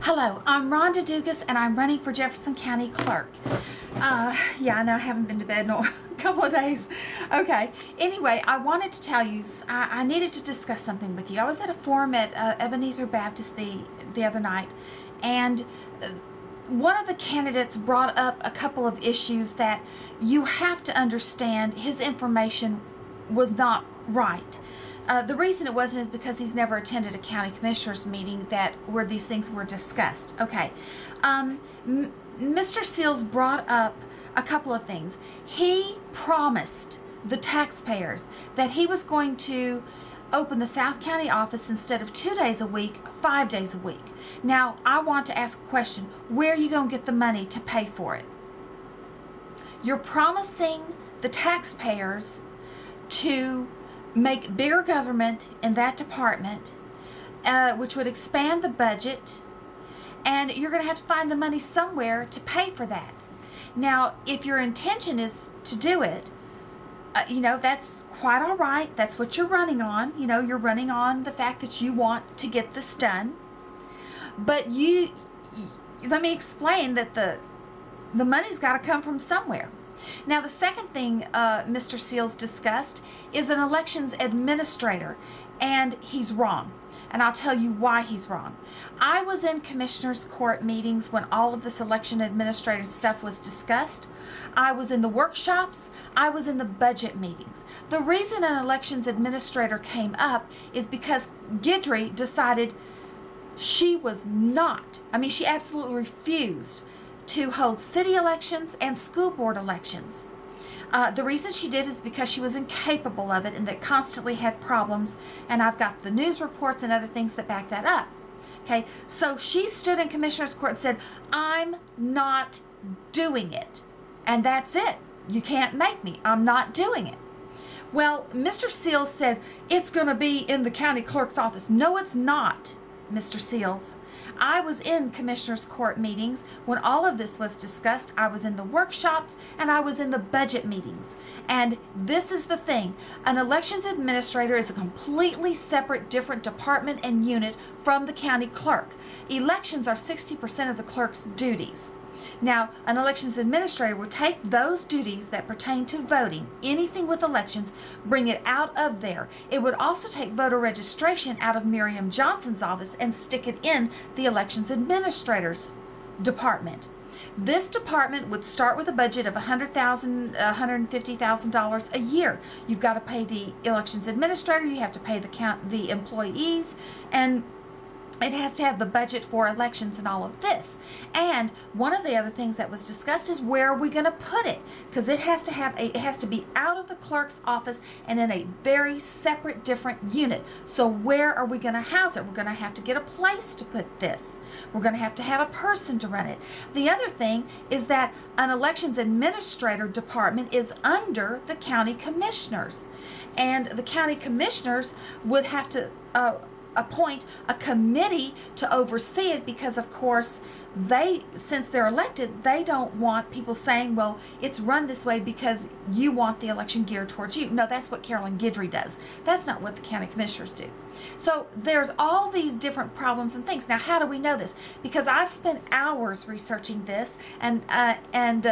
Hello, I'm Rhonda Dugas and I'm running for Jefferson County Clerk. Yeah, I know I haven't been to bed in a couple of days. Okay, anyway, I wanted to tell you, I needed to discuss something with you. I was at a forum at Ebenezer Baptist the other night, and one of the candidates brought up a couple of issues that you have to understand. His information was not right. The reason it wasn't is because he's never attended a county commissioners meeting where these things were discussed. Okay, Mr. Seals brought up a couple of things. He promised the taxpayers that he was going to open the South County office instead of 2 days a week, 5 days a week. Now, I want to ask a question. Where are you going to get the money to pay for it? You're promising the taxpayers to make bigger government in that department, which would expand the budget, and you're going to have to find the money somewhere to pay for that. Now, if your intention is to do it, that's quite all right. That's what you're running on. You're running on the fact that you want to get this done. But let me explain that the money's got to come from somewhere. Now, the second thing Mr. Seals discussed is an elections administrator, and he's wrong. And I'll tell you why he's wrong. I was in Commissioners Court meetings when all of this election administrative stuff was discussed. I was in the workshops. I was in the budget meetings. The reason an elections administrator came up is because Guidry decided she absolutely refused to hold city elections and school board elections. The reason she did is because she was incapable of it and that constantly had problems, and I've got the news reports and other things that back that up. Okay, so she stood in Commissioner's Court and said, I'm not doing it. And that's it. You can't make me. I'm not doing it. Well, Mr. Seals said, it's going to be in the county clerk's office. No, it's not, Mr. Seals. I was in Commissioners Court meetings when all of this was discussed. I was in the workshops and I was in the budget meetings. And this is the thing. An elections administrator is a completely separate, different department and unit from the county clerk. Elections are 60% of the clerk's duties. Now, an elections administrator will take those duties that pertain to voting, anything with elections, bring it out of there. It would also take voter registration out of Miriam Johnson's office and stick it in the elections administrator's department. This department would start with a budget of $100,000, $150,000 a year. You've got to pay the elections administrator, you have to pay the employees, and it has to have the budget for elections and all of this. And one of the other things that was discussed is where are we going to put it? Because it has to be out of the clerk's office and in a very separate, different unit. So where are we going to house it? We're going to have to get a place to put this. We're going to have a person to run it. The other thing is that an elections administrator department is under the county commissioners. And the county commissioners would have to appoint a committee to oversee it because, of course, since they're elected, they don't want people saying, well, it's run this way because you want the election geared towards you. No, that's what Carolyn Guidry does. That's not what the county commissioners do. So there's all these different problems and things. Now, how do we know this? Because I've spent hours researching this, and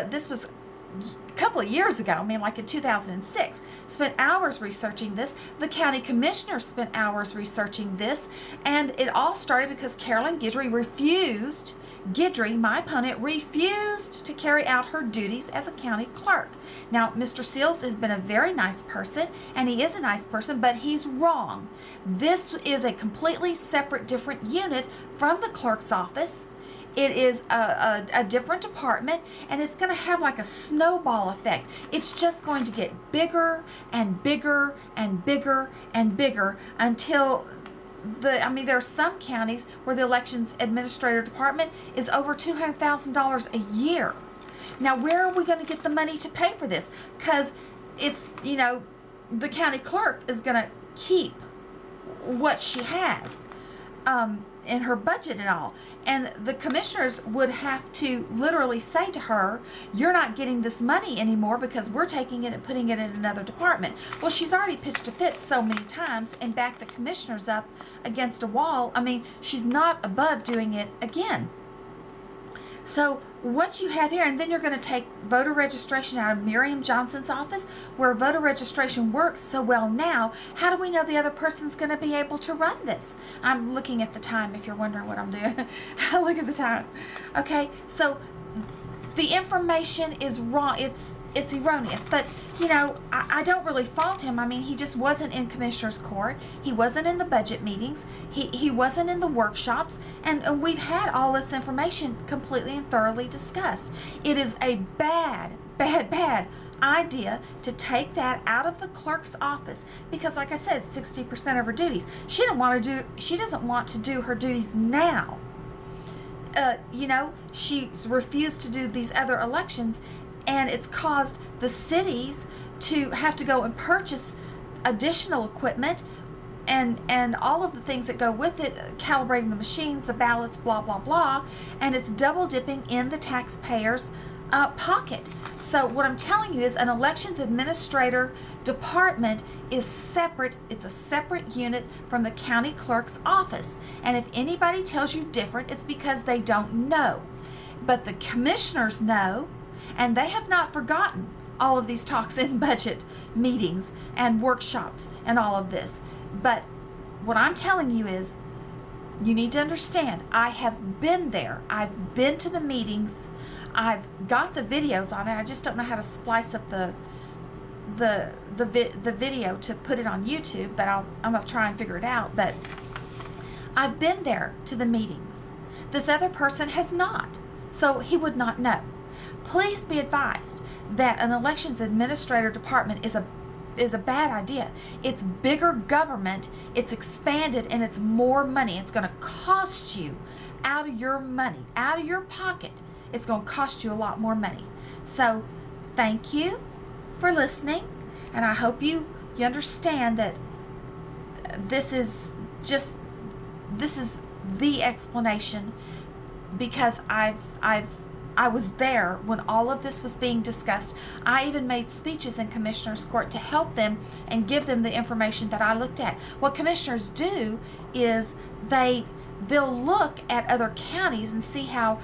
this was a couple of years ago, like in 2006, spent hours researching this. The county commissioner spent hours researching this, and it all started because Carolyn Guidry my opponent, refused to carry out her duties as a county clerk. Now, Mr. Seals has been a very nice person, and he is a nice person, but he's wrong. This is a completely separate, different unit from the clerk's office. It is a different department, and it's going to have like a snowball effect. It's just going to get bigger and bigger and bigger and bigger until there are some counties where the elections administrator department is over $200,000 a year. Now, where are we going to get the money to pay for this? Because it's, the county clerk is going to keep what she has. in her budget and all. And the commissioners would have to literally say to her, you're not getting this money anymore because we're taking it and putting it in another department. Well, she's already pitched a fit so many times and backed the commissioners up against a wall. I mean, she's not above doing it again. So what you have here, and then you're going to take voter registration out of Miriam Johnson's office, where voter registration works so well now. How do we know the other person's going to be able to run this? I'm looking at the time if you're wondering what I'm doing. Look at the time. Okay, so the information is wrong. It's erroneous, but you know, I don't really fault him. I mean, he just wasn't in commissioner's court. He wasn't in the budget meetings. He wasn't in the workshops, and we've had all this information completely and thoroughly discussed. It is a bad idea to take that out of the clerk's office because, like I said, 60% of her duties. She doesn't want to do her duties now. You know, she's refused to do these other elections, and it's caused the cities to have to go and purchase additional equipment and all of the things that go with it, calibrating the machines, the ballots, blah, blah, blah, and it's double dipping in the taxpayer's pocket. So what I'm telling you is an elections administrator department is separate. It's a separate unit from the county clerk's office. And if anybody tells you different, it's because they don't know. But the commissioners know, and they have not forgotten all of these talks in budget meetings and workshops and all of this. But what I'm telling you is, you need to understand, I have been there. I've been to the meetings. I've got the videos on it. I just don't know how to splice up the video to put it on YouTube, but I'm going to try and figure it out. But I've been there to the meetings. This other person has not, so he would not know. Please be advised that an elections administrator department is a bad idea. It's bigger government, it's expanded, and it's more money. It's going to cost you out of your money, out of your pocket. It's going to cost you a lot more money. So thank you for listening, and I hope you understand that this is the explanation, because I was there when all of this was being discussed. I even made speeches in commissioner's court to help them and give them the information that I looked at. What commissioners do is they'll look at other counties and see how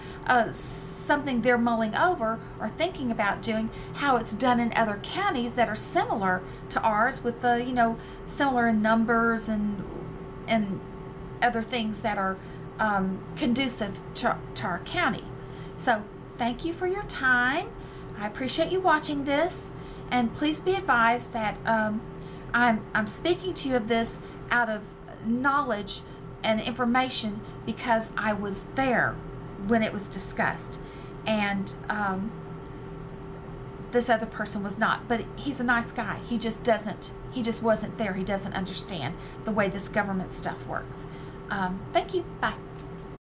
something they're mulling over or thinking about doing, how it's done in other counties that are similar to ours, with the similar in numbers and other things that are conducive to our county. So thank you for your time. I appreciate you watching this, and please be advised that I'm speaking to you of this out of knowledge and information because I was there when it was discussed, and this other person was not. But he's a nice guy. He just wasn't there. He doesn't understand the way this government stuff works. Thank you. Bye.